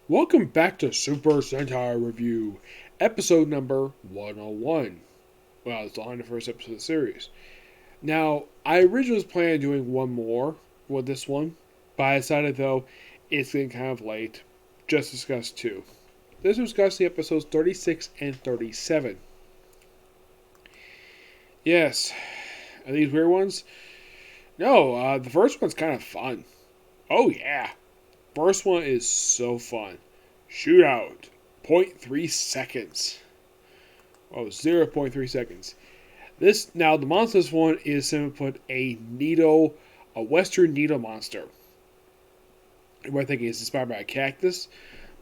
Welcome back to Super Sentai Review, episode number 101. Well, it's on the first episode of the series. Now, I originally was planning on doing one more with this one, but I decided though it's getting kind of late. Just discussed two. Let's discuss the episodes 36 and 37. Yes, are these weird ones? No, the first one's kind of fun. Oh yeah, first one is so fun. Shootout, zero point 0.3 seconds. Oh, 0.3 seconds. This now the monster this one is simply put a western needle monster. What I think is inspired by a cactus.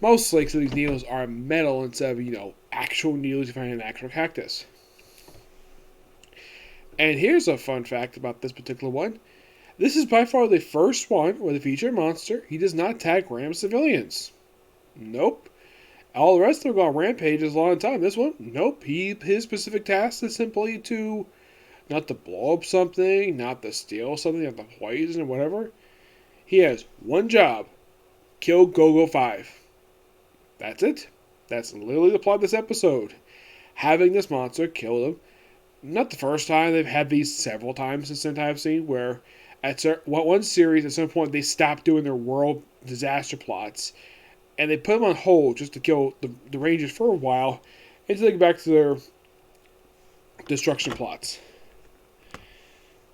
Mostly because these needles are metal instead of, actual needles you find in an actual cactus. And here's a fun fact about this particular one. This is by far the first one where the featured monster, he does not attack random civilians. Nope. All the rest of them go on rampages a long time. This one, nope. His specific task is simply to not to blow up something, not to steal something, not to poison or whatever. He has one job: kill Goggle-V. That's it. That's literally the plot of this episode. Having this monster kill them. Not the first time. They've had these several times in Sentai I've seen where at one series at some point they stopped doing their world disaster plots and they put them on hold just to kill the Rangers for a while until they get back to their destruction plots.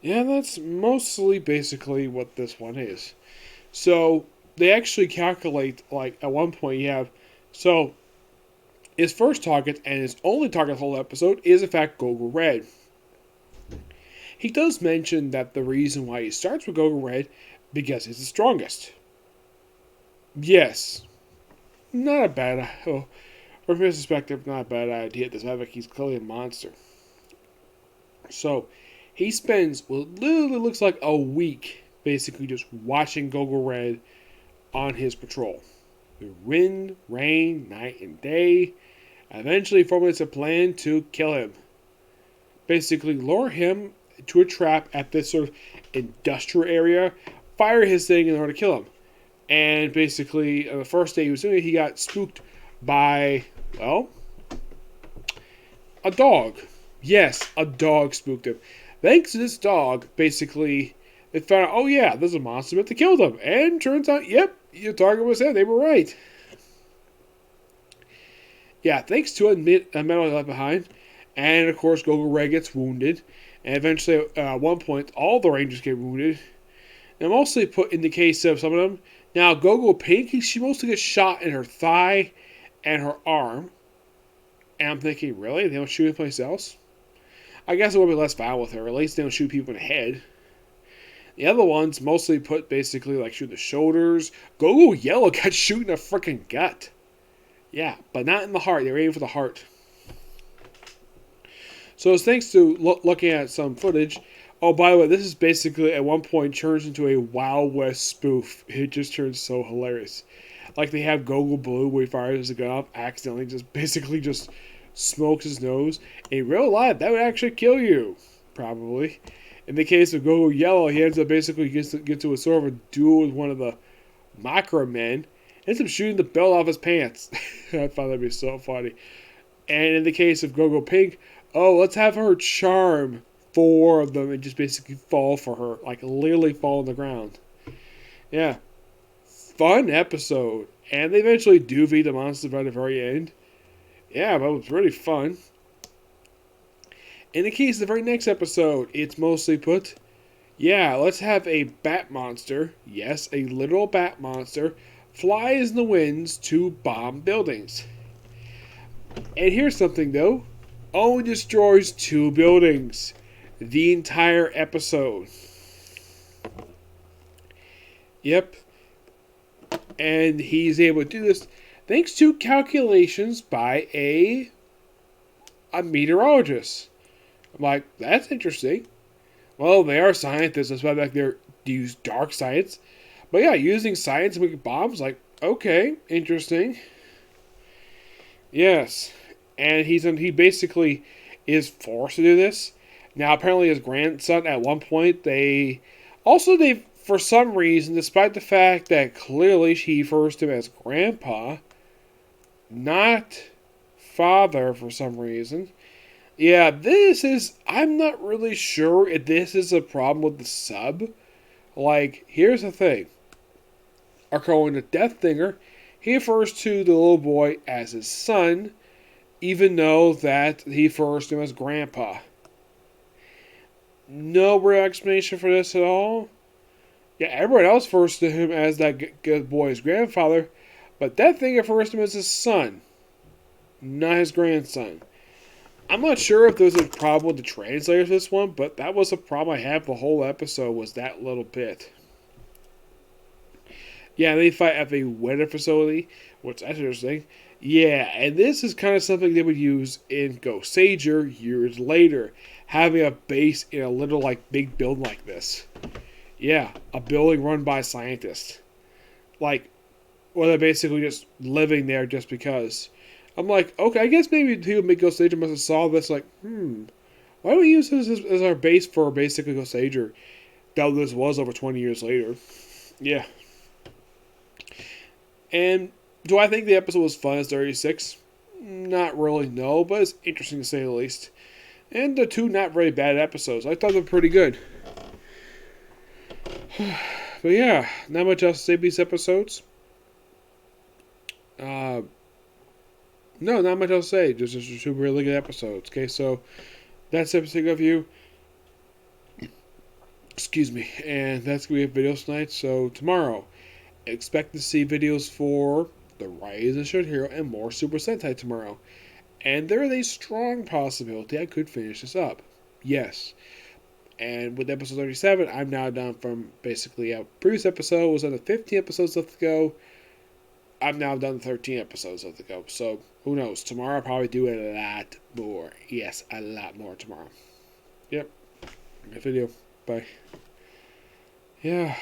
Yeah, that's mostly basically what this one is. So they actually calculate, like at one point you have, so his first target and his only target the whole episode is in fact Goggle-Red. He does mention that the reason why he starts with Goggle-Red because he's the strongest. Yes, not a bad, from his perspective, not a bad idea. This like he's clearly a monster. So he spends what literally looks like a week basically just watching Goggle-Red on his patrol. The wind, rain, night and day. Eventually formulates a plan to kill him. Basically lure him to a trap at this sort of industrial area, fire his thing in order to kill him. And basically, the first day he was doing it, he got spooked by, well, a dog. Yes, a dog spooked him. Thanks to this dog, basically, they found out, oh yeah, there's a monster meant to kill them. And turns out, yep, your target was there. They were right. Yeah, thanks to a medal left behind. And, of course, Goggle-Red gets wounded. And eventually, at one point, all the Rangers get wounded. And mostly put in the case of some of them. Now, Goggle-Pink, she mostly gets shot in her thigh and her arm. And I'm thinking, really? They don't shoot anyplace else? I guess it would be less violent with her. At least they don't shoot people in the head. The other ones mostly put basically like shoot the shoulders. Goggle-Yellow got shot in the freaking gut. Yeah, but not in the heart. They were aiming for the heart. So it's thanks to looking at some footage. Oh, by the way, this is basically at one point turns into a Wild West spoof. It just turns so hilarious. Like they have Goggle-Blue where he fires the gun up, accidentally just smokes his nose. In real life, that would actually kill you, probably. In the case of Goggle-Yellow, he ends up basically gets to a sort of a duel with one of the Macro men. Ends up shooting the belt off his pants. I thought that'd be so funny. And in the case of Goggle-Pink, oh, let's have her charm 4 of them and just basically fall for her. Like, literally fall on the ground. Yeah. Fun episode. And they eventually do beat the monster by the very end. Yeah, but it was really fun. In the case of the very next episode, it's mostly put, yeah, let's have a bat monster. Yes, a literal bat monster. Flies in the winds to bomb buildings. And here's something, though. Only destroys 2 buildings. The entire episode. Yep. And he's able to do this thanks to calculations by a meteorologist. I'm like, that's interesting. Well, they are scientists. That's why they use dark science. But yeah, using science to make bombs, like, okay, interesting. Yes. And he basically is forced to do this. Now, apparently his grandson, at one point, they for some reason, despite the fact that clearly she refers to him as grandpa, not father for some reason. Yeah, I'm not really sure if this is a problem with the sub. Like, here's the thing. According to Death Thinger, he refers to the little boy as his son, even though that he refers to him as grandpa. No real explanation for this at all. Yeah, everyone else refers to him as that good boy's grandfather, but Death Thinger refers to him as his son, not his grandson. I'm not sure if there's a problem with the translator for this one, but that was a problem I had the whole episode, was that little bit. Yeah, they fight at a weather facility, which that's interesting. Yeah, and this is kind of something they would use in Ghost Sager years later, having a base in a little like big building like this. Yeah, a building run by scientists. Like, or they're basically just living there just because. I'm like, okay, I guess maybe people make Ghost Sager must have saw this, like, why don't we use this as our base for basically Ghost Sager? Though this was over 20 years later. Yeah. And do I think the episode was fun as 36? Not really, no, but it's interesting to say the least. And the two not very bad episodes. I thought they were pretty good. But yeah, not much else to say about these episodes. No, not much else to say. Just two really good episodes. Okay, so that's episode of you. Excuse me. And that's going to be videos tonight. So tomorrow, expect to see videos for The Rise of Shield Hero and more Super Sentai tomorrow. And there is a strong possibility I could finish this up. Yes. And with episode 37, I'm now done from basically a previous episode was on the 15 episodes left to go. I'm now done 13 episodes left to go. So, who knows? Tomorrow I'll probably do a lot more. Yes, a lot more tomorrow. Yep. Good video. Bye. Yeah.